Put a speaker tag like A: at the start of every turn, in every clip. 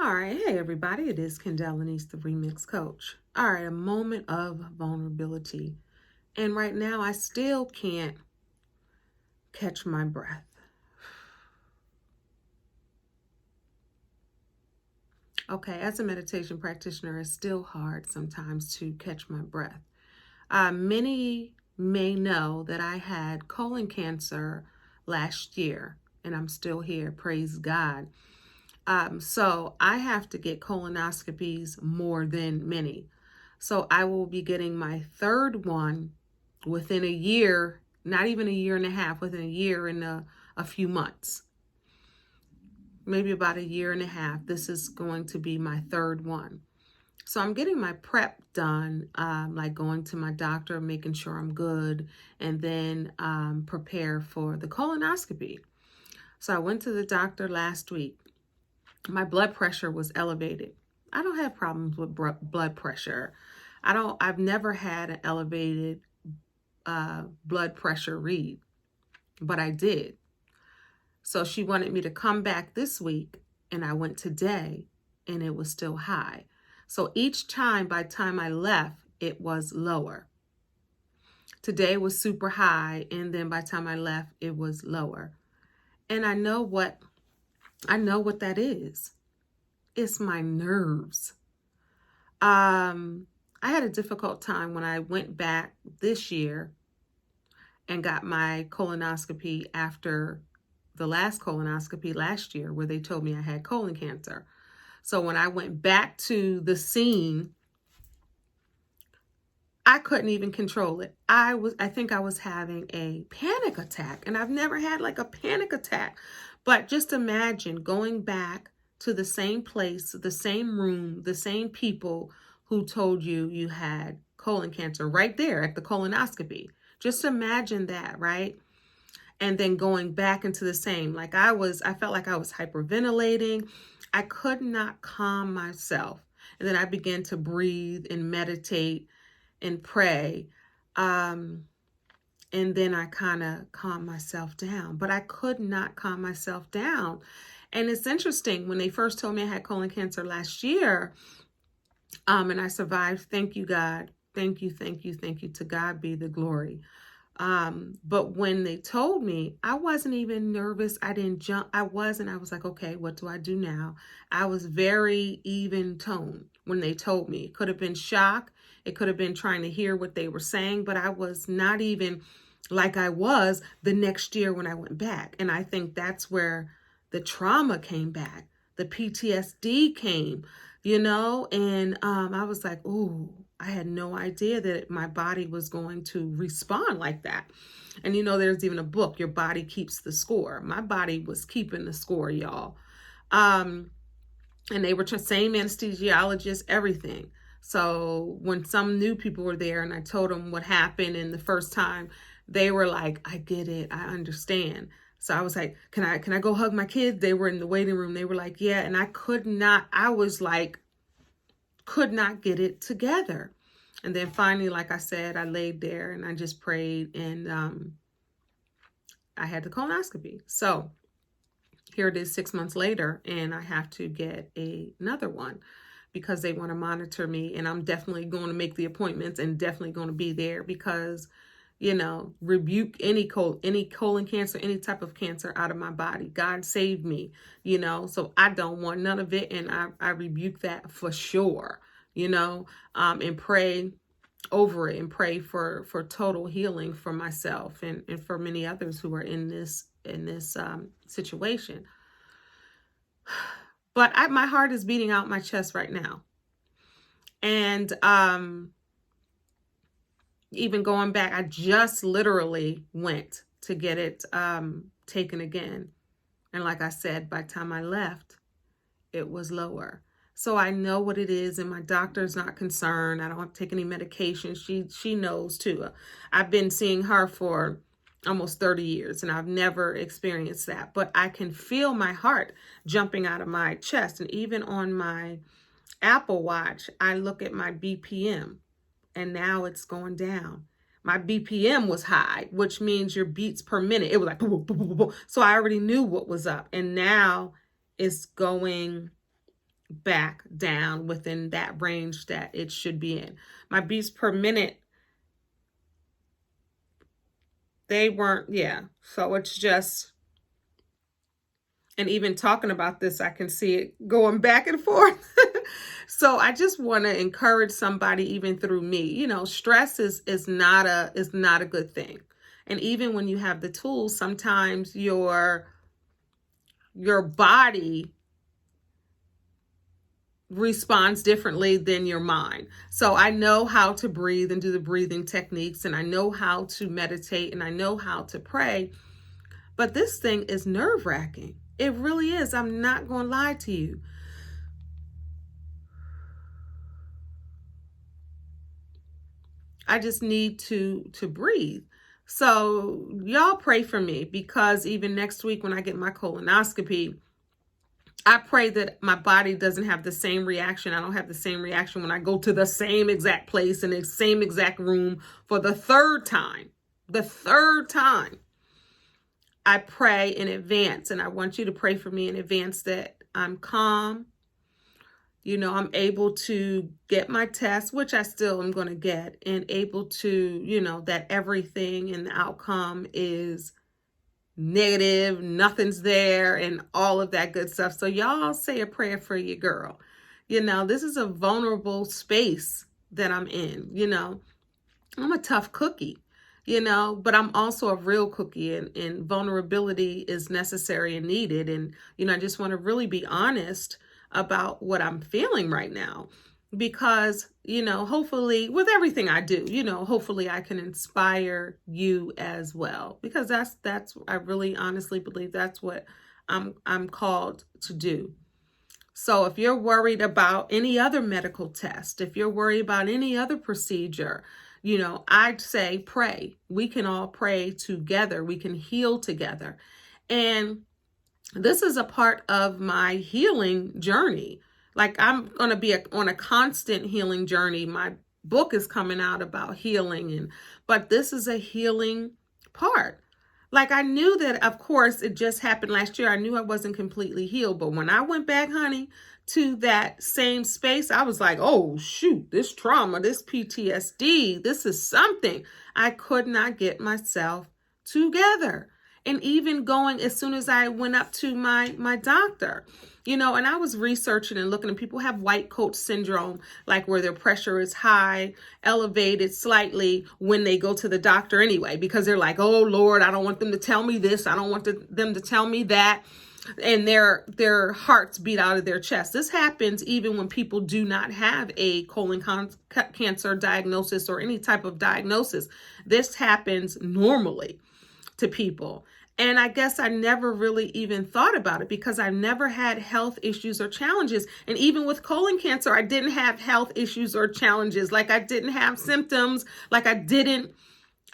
A: All right, hey everybody, it is Kendell Lenice, the Remix Coach. All right, a moment of vulnerability. And right now, I still can't catch my breath. Okay, as a meditation practitioner, it's still hard sometimes to catch my breath. Many may know that I had colon cancer last year, and I'm still here, praise God. So I have to get colonoscopies more than many. So I will be getting my third one within a year, not even a year and a half, within a year and a few months, maybe about a year and a half. This is going to be my third one. So I'm getting my prep done, like going to my doctor, making sure I'm good, and then prepare for the colonoscopy. So I went to the doctor last week. My blood pressure was elevated. I don't have problems with blood pressure. I've never had an elevated blood pressure read, but I did. So she wanted me to come back this week, and I went today, and it was still high. So each time, by the time I left, it was lower. Today was super high, and then by the time I left, it was lower. And I know what that is. It's my nerves. I had a difficult time when I went back this year and got my colonoscopy after the last colonoscopy last year, where they told me I had colon cancer. So when I went back to the scene, I couldn't even control it. I think I was having a panic attack, and I've never had like a panic attack. But just imagine going back to the same place, the same room, the same people who told you you had colon cancer right there at the colonoscopy. Just imagine that, right? And then going back into the same, I felt like I was hyperventilating. I could not calm myself. And then I began to breathe and meditate and pray. And then I kind of calmed myself down, but I could not calm myself down. And it's interesting, when they first told me I had colon cancer last year, and I survived, thank you, God. Thank you, thank you, thank you. To God be the glory. But when they told me, I wasn't even nervous. I didn't jump. I was like, okay, what do I do now? I was very even tone when they told me. It could have been shock. It could have been trying to hear what they were saying, but I was not even like I was the next year when I went back. And I think that's where the trauma came back. The PTSD came, and I was like, ooh, I had no idea that my body was going to respond like that. And there's even a book, Your Body Keeps the Score. My body was keeping the score, y'all. And they were same anesthesiologist, everything. So when some new people were there and I told them what happened, and the first time, they were like, I get it, I understand. So I was like, can I go hug my kids? They were in the waiting room. They were like, yeah. And I could not get it together. And then finally, like I said, I laid there and I just prayed, and I had the colonoscopy. So here it is 6 months later, and I have to get another one because they want to monitor me. And I'm definitely going to make the appointments and definitely going to be there because, rebuke any colon cancer, any type of cancer out of my body. God saved me, so I don't want none of it. And I rebuke that for sure, and pray over it and pray for total healing for myself and for many others who are in this situation. But my heart is beating out my chest right now. And even going back, I just literally went to get it taken again. And like I said, by the time I left, it was lower. So I know what it is, and my doctor's not concerned. I don't have to take any medication. She knows too. I've been seeing her for almost 30 years, and I've never experienced that. But I can feel my heart jumping out of my chest. And even on my Apple Watch, I look at my BPM, and now it's going down. My BPM was high, which means your beats per minute. It was like, boom, boom, boom, boom. So I already knew what was up. And now it's going back down within that range that it should be in. My beats per minute, they weren't, yeah. So it's just, and even talking about this, I can see it going back and forth. So I just want to encourage somebody, even through me, stress is not a good thing. And even when you have the tools, sometimes your body responds differently than your mind. So I know how to breathe and do the breathing techniques, and I know how to meditate, and I know how to pray. But this thing is nerve-wracking. It really is. I'm not going to lie to you. I just need to breathe. So y'all pray for me, because even next week when I get my colonoscopy, I pray that my body doesn't have the same reaction. I don't have the same reaction when I go to the same exact place in the same exact room for the third time. The third time. I pray in advance, and I want you to pray for me in advance that I'm calm. I'm able to get my test, which I still am going to get, and able to, that everything in the outcome is negative, nothing's there, and all of that good stuff. So y'all say a prayer for your girl. This is a vulnerable space that I'm in. I'm a tough cookie, but I'm also a real cookie, and vulnerability is necessary and needed. And, I just want to really be honest about what I'm feeling right now, because, hopefully with everything I do, hopefully I can inspire you as well, because that's, I really honestly believe that's what I'm called to do. So if you're worried about any other medical test, if you're worried about any other procedure, I'd say pray. We can all pray together. We can heal together. And this is a part of my healing journey. Like, I'm going to be on a constant healing journey. My book is coming out about healing, but this is a healing part. Like, I knew that, of course, it just happened last year. I knew I wasn't completely healed. But when I went back, honey, to that same space, I was like, oh, shoot, this trauma, this PTSD, this is something. I could not get myself together. And even going, as soon as I went up to my doctor, and I was researching and looking, and people have white coat syndrome, like where their pressure is high, elevated slightly when they go to the doctor anyway, because they're like, oh Lord, I don't want them to tell me this. I don't want them to tell me that. And their hearts beat out of their chest. This happens even when people do not have a colon cancer diagnosis or any type of diagnosis. This happens normally to people. And I guess I never really even thought about it, because I never had health issues or challenges. And even with colon cancer, I didn't have health issues or challenges. Like, I didn't have symptoms. Like, I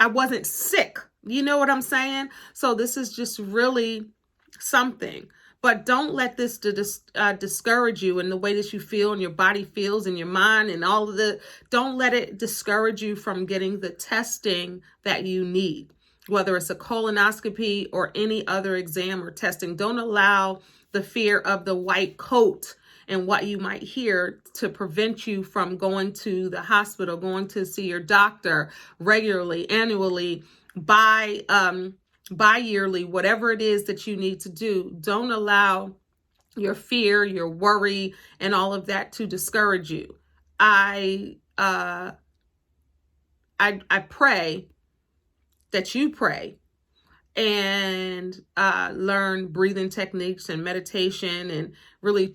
A: wasn't sick. You know what I'm saying? So this is just really something. But don't let this discourage you in the way that you feel and your body feels and your mind and all of don't let it discourage you from getting the testing that you need. Whether it's a colonoscopy or any other exam or testing, don't allow the fear of the white coat and what you might hear to prevent you from going to the hospital, going to see your doctor regularly, annually, bi-yearly, whatever it is that you need to do. Don't allow your fear, your worry, and all of that to discourage you. I pray that you pray and learn breathing techniques and meditation, and really,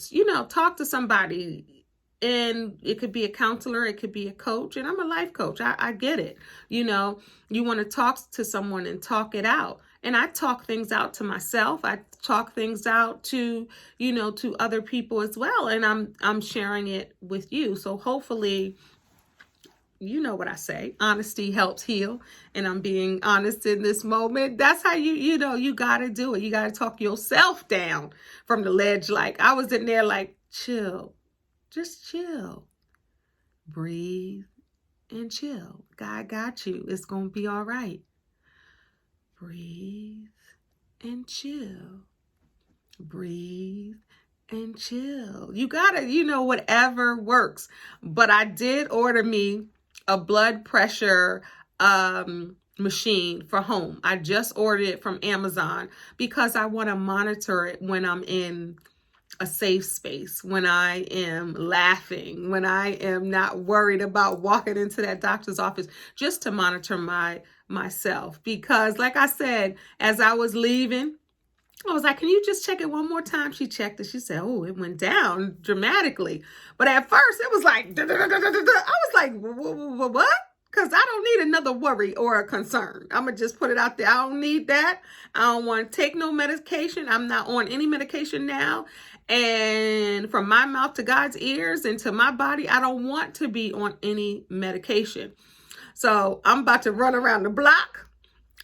A: talk to somebody. And it could be a counselor, it could be a coach, and I'm a life coach. I get it. You want to talk to someone and talk it out. And I talk things out to myself. I talk things out to, to other people as well. And I'm sharing it with you. So hopefully, you know what I say, honesty helps heal. And I'm being honest in this moment. That's how you got to do it. You got to talk yourself down from the ledge. Like, I was in there like, chill, just chill, breathe and chill. God got you. It's going to be all right. Breathe and chill. Breathe and chill. You gotta, whatever works. But I did order me a blood pressure machine for home. I just ordered it from Amazon because I want to monitor it when I'm in a safe space, when I am laughing, when I am not worried about walking into that doctor's office, just to monitor myself. Because like I said, as I was leaving, I was like, can you just check it one more time? She checked it. She said, oh, it went down dramatically. But at first it was like, da, da, da, da, da, da. I was like, what? Because I don't need another worry or a concern. I'm going to just put it out there. I don't need that. I don't want to take no medication. I'm not on any medication now. And from my mouth to God's ears and to my body, I don't want to be on any medication. So I'm about to run around the block.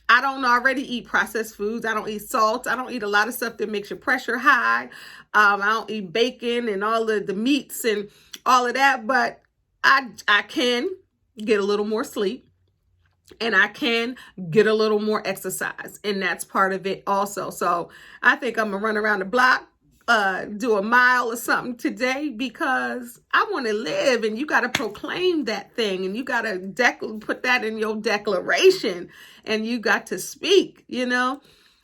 A: I don't already eat processed foods. I don't eat salt. I don't eat a lot of stuff that makes your pressure high. I don't eat bacon and all of the meats and all of that. But I can get a little more sleep, and I can get a little more exercise. And that's part of it also. So I think I'm going to run around the block, do a mile or something today, because I want to live, and you got to proclaim that thing, and you got to put that in your declaration, and you got to speak,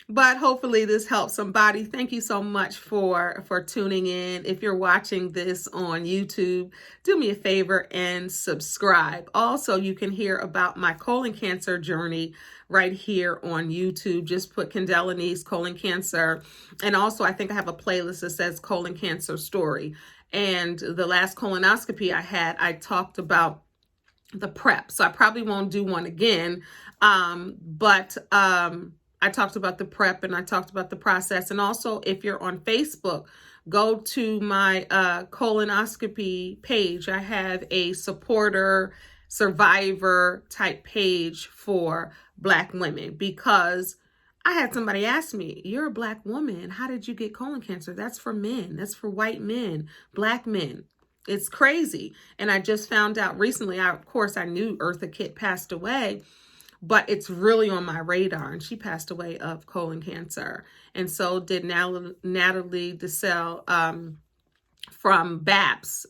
A: But hopefully this helps somebody. Thank you so much for tuning in. If you're watching this on YouTube, do me a favor and subscribe. Also, you can hear about my colon cancer journey right here on YouTube. Just put Kendell Lenice colon cancer. And also, I think I have a playlist that says colon cancer story. And the last colonoscopy I had, I talked about the prep. So I probably won't do one again. But I talked about the prep, and I talked about the process. And also, if you're on Facebook, go to my colonoscopy page. I have a supporter, survivor type page for Black women, because I had somebody ask me, you're a Black woman, how did you get colon cancer? That's for men. That's for white men, Black men. It's crazy. And I just found out recently, of course, I knew Eartha Kitt passed away, but it's really on my radar. And she passed away of colon cancer. And so did Natalie DeSalle from BAPS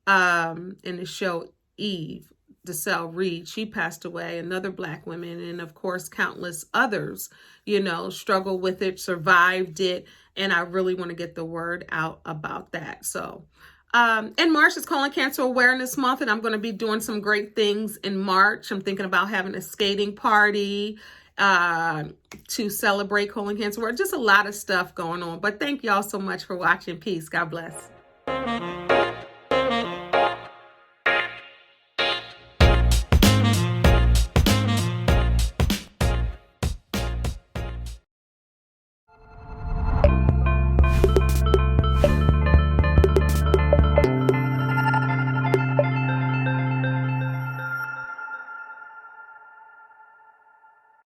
A: in the show Eve. DeSalle Reed, she passed away. Another Black woman, and of course countless others, struggled with it, survived it, and I really want to get the word out about that. So in March is Colon Cancer Awareness Month, and I'm going to be doing some great things in March. I'm thinking about having a skating party to celebrate colon cancer. Just a lot of stuff going on. But thank y'all so much for watching. Peace. God bless.